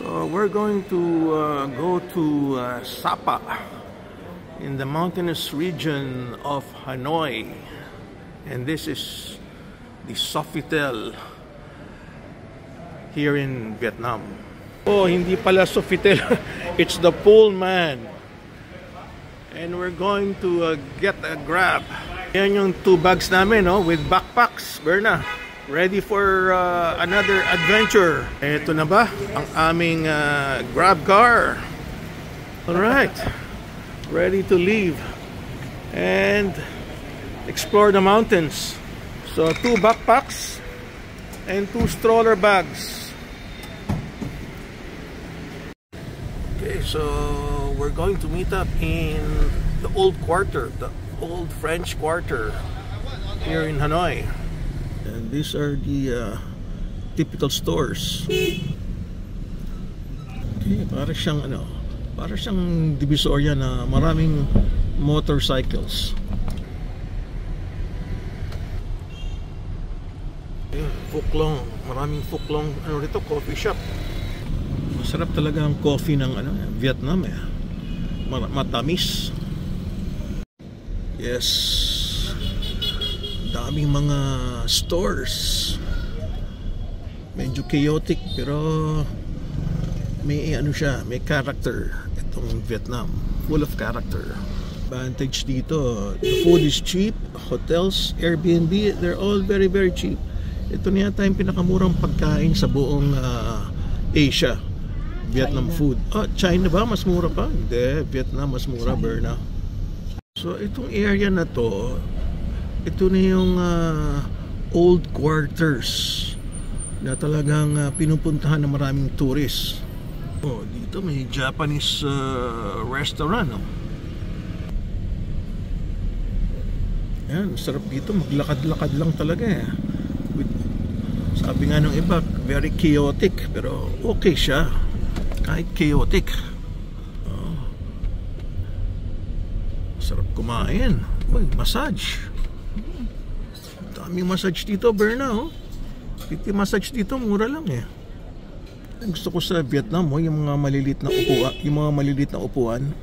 So we're going to go to Sapa in the mountainous region of Hanoi, and this is the Sofitel here in Vietnam. Oh, hindi pala Sofitel. It's the Pullman. And we're going to get a grab. Yan yung 2 bags namin, no, with backpacks. Berna, ready for another adventure. Ito na ba ang aming grab car? Alright, ready to leave and explore the mountains. So 2 backpacks and 2 stroller bags. Okay, so we're going to meet up in the old quarter, the old French quarter here in Hanoi. And these are the typical stores. Okay, para siyang Divisoria na maraming motorcycles. Fuklong, maraming fuklong, rito, coffee shop. Masarap talaga ang coffee ng Vietnam eh. Matamis. Yes. Daming mga stores. Medyo chaotic pero may siya, may character itong Vietnam. Full of character. Advantage dito, the food is cheap, hotels, Airbnb, they're all very very cheap. Ito na yata yung pinakamurang pagkain sa buong Asia. Vietnam China. Food. China ba? Mas mura pa? Hindi, Vietnam mas mura, Berna. So itong area na to, ito na yung old quarters na talagang pinupuntahan ng maraming tourists. Oh, dito may Japanese restaurant, no? Yan, sarap dito, maglakad-lakad lang talaga eh. Sabi nga ng iba, very chaotic, pero okay siya kahit chaotic. Sarap kumain. Uy, massage. Daming massage dito, Berna, oh. Massage dito mura lang eh. Gusto ko sa Vietnam, yung mga maliliit na upuan.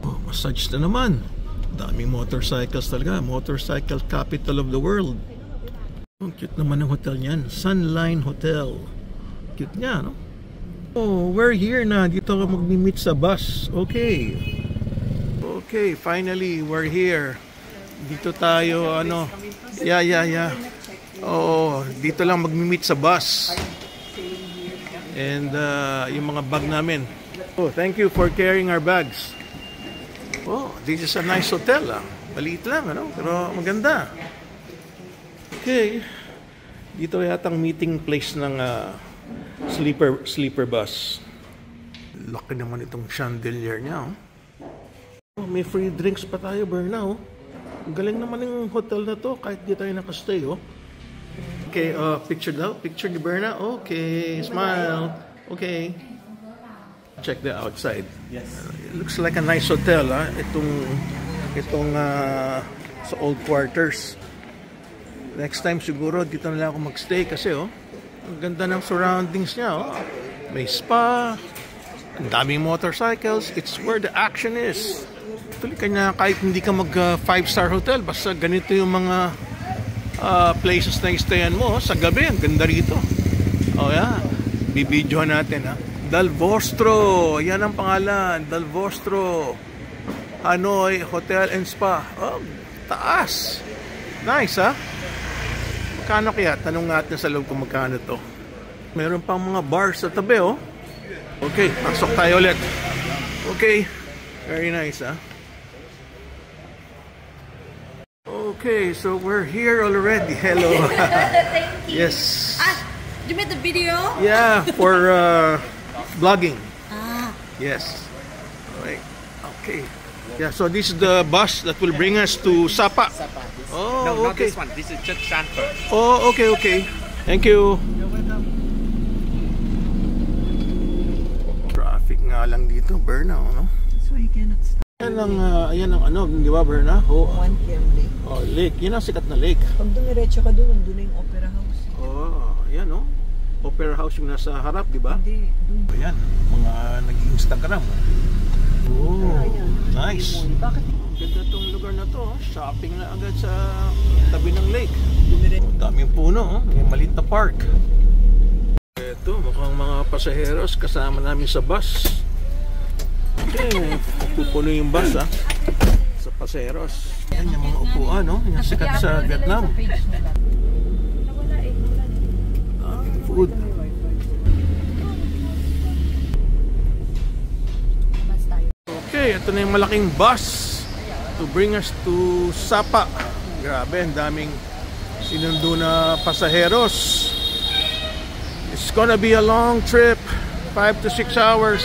Oh, massage na naman. Daming motorcycles talaga. Motorcycle capital of the world. Ang cute naman ng hotel niyan. Sunline Hotel. Cute niya, no? Oh, we're here na. Dito ka mag-meet sa bus. Okay. Okay, finally, we're here. Dito tayo, Yeah. Oo, dito lang mag-meet sa bus. And yung mga bag namin. Oh, thank you for carrying our bags. Oh, this is a nice hotel, ah. Maliit lang, pero maganda. Okay. Dito yatang meeting place ng sleeper bus. Laki naman itong chandelier niya, oh. Oh, may free drinks pa tayo, Berna, oh. Galing naman yung hotel na to kahit di tayo nakastay, oh. Okay, picture daw. Picture ni Berna. Okay, smile. Okay. Check the outside. Yes. It looks like a nice hotel, ah. Itong sa old quarters. Next time siguro dito na lang ako magstay kasi ang ganda ng surroundings niya, oh. May spa, ang daming motorcycles. It's where the action is. Tuloy ka na kahit hindi ka mag 5-star hotel, basta ganito yung mga places na i-stayan mo sa gabi. Ang ganda rito. Oh yeah, bibidyohan natin, ha. Dal Vostro, yan ang pangalan. Dal Vostro Hanoi Hotel and Spa. Oh, taas. Nice, ha. Magkano kaya? Tanong natin sa loob kung magkano to. Meron pang mga bars sa tabi, oh. Okay, pasok tayo ulit. Okay, very nice, ha. Okay, so we're here already. Hello. Thank you. Yes. You made the video? Yeah, for vlogging. Yes. Alright. Okay. Yeah, so this is the bus that will bring us to Sapa. Sapa. Oh, no, not okay. this one. This is just transfer. Oh, okay. Thank you. Traffic nga lang dito, Berna, no? So you cannot stop. Ayan ang di ba, Berna? Oh, 1 km lake. Oh, lake. Yan ang sikat na lake. Pag dumiretso ka doon, doon na yung opera house. Oh, ayan, oh. Opera House yung nasa harap, di ba? Hindi. Ayan, mga nag-Instagram. Oh, nice. Ganda tong lugar na to. Shopping na agad sa tabi ng lake. Daming puno. May maliit na park. Ito, mukhang mga pasaheros kasama namin sa bus. Okay, pupuno yung bus sa pasaheros. Yan yung mga upuan, no? Yung sikat sa Vietnam. Food. Okay, ito na yung malaking bus to bring us to Sapa. Grabe, ang daming sinundo na pasaheros. It's gonna be a long trip, 5 to 6 hours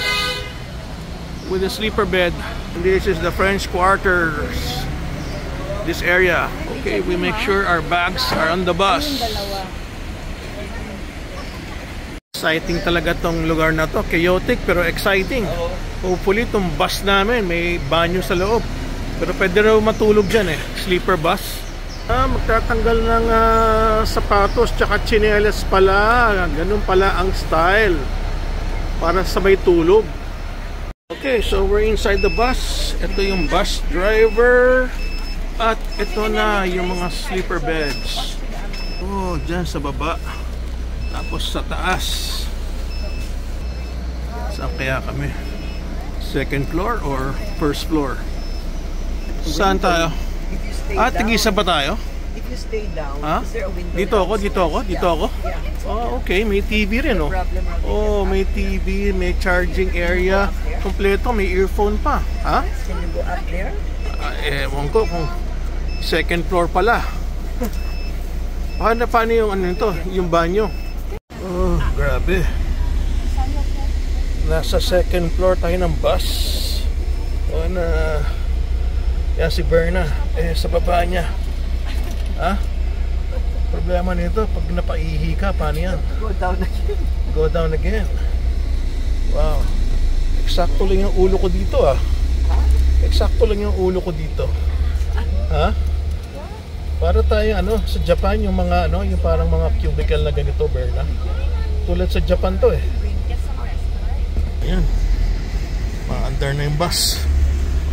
with a sleeper bed. And this is the French quarters, this area. Okay, we make sure our bags are on the bus. Exciting talaga tong lugar na to. Chaotic pero exciting. Hopefully itong bus namin may banyo sa loob. Pero pwede raw matulog dyan sleeper bus. Magtatanggal ng sapatos tsaka tsinelas pala. Ganun pala ang style para sabay tulog. Okay, so we're inside the bus. Ito yung bus driver. At ito na yung mga sleeper beds. Oh, dyan sa baba. Tapos sa taas. Saan kaya kami? Second floor or first floor? Saan tayo? Tigisa ba tayo? If you stay down, is there a window? Dito ako? Oh, okay. May TV rin, oh. Oh, may TV, may charging area. Kompleto, may earphone pa. Ha? Can you go up there? Ewan ko kung second floor pala. Paano yung ano nito? Yung banyo? Oh, grabe. Nasa second floor tayo ng bus. O na yan si Berna. Sa baba niya. Ha? Problema nito, pag napaihi ka, paano yan? Go down again. Go down again. Wow. Eksakto lang yung ulo ko dito, Eksakto lang yung ulo ko dito. Ha? Para tayo sa Japan yung mga yung parang mga cubicle na ganito, Berna. Tulad sa Japan to Ayan. Maandar na yung bus.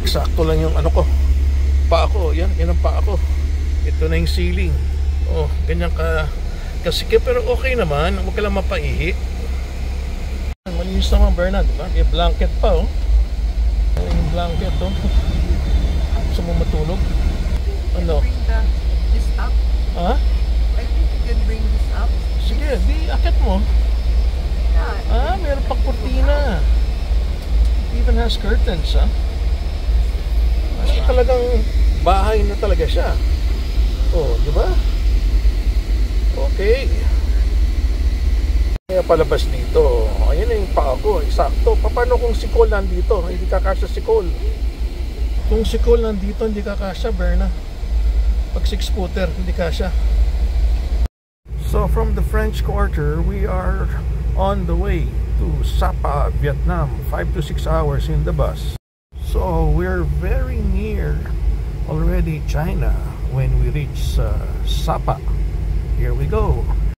Eksakto lang yung ko. Paa ko, yan ang paa ko. Ito na yung ceiling. Oh, ganyan kasikip pero okay naman, huwag ka lang mapaihi. Malinis naman, Berna, diba? May blanket pa, yung blanket, Gusto mo matulog? Ano? This up? Ha? I think you can bring this up. Sige, di akit mo. Meron pang kurtina. It even has curtains, Kasi talagang bahay na talaga siya. Oh, di ba? Okay. Kaya palabas dito. Ayan na yung paa ko. Eksakto. Paano kung si Cole nandito? Hindi kakasya si Cole. Kung si Cole nandito, hindi kakasya, Berna. Pag 6-footer, hindi kasya. So from the French Quarter, we are on the way to Sapa, Vietnam. 5 to 6 hours in the bus. So we're very near already China when we reach Sapa. Here we go.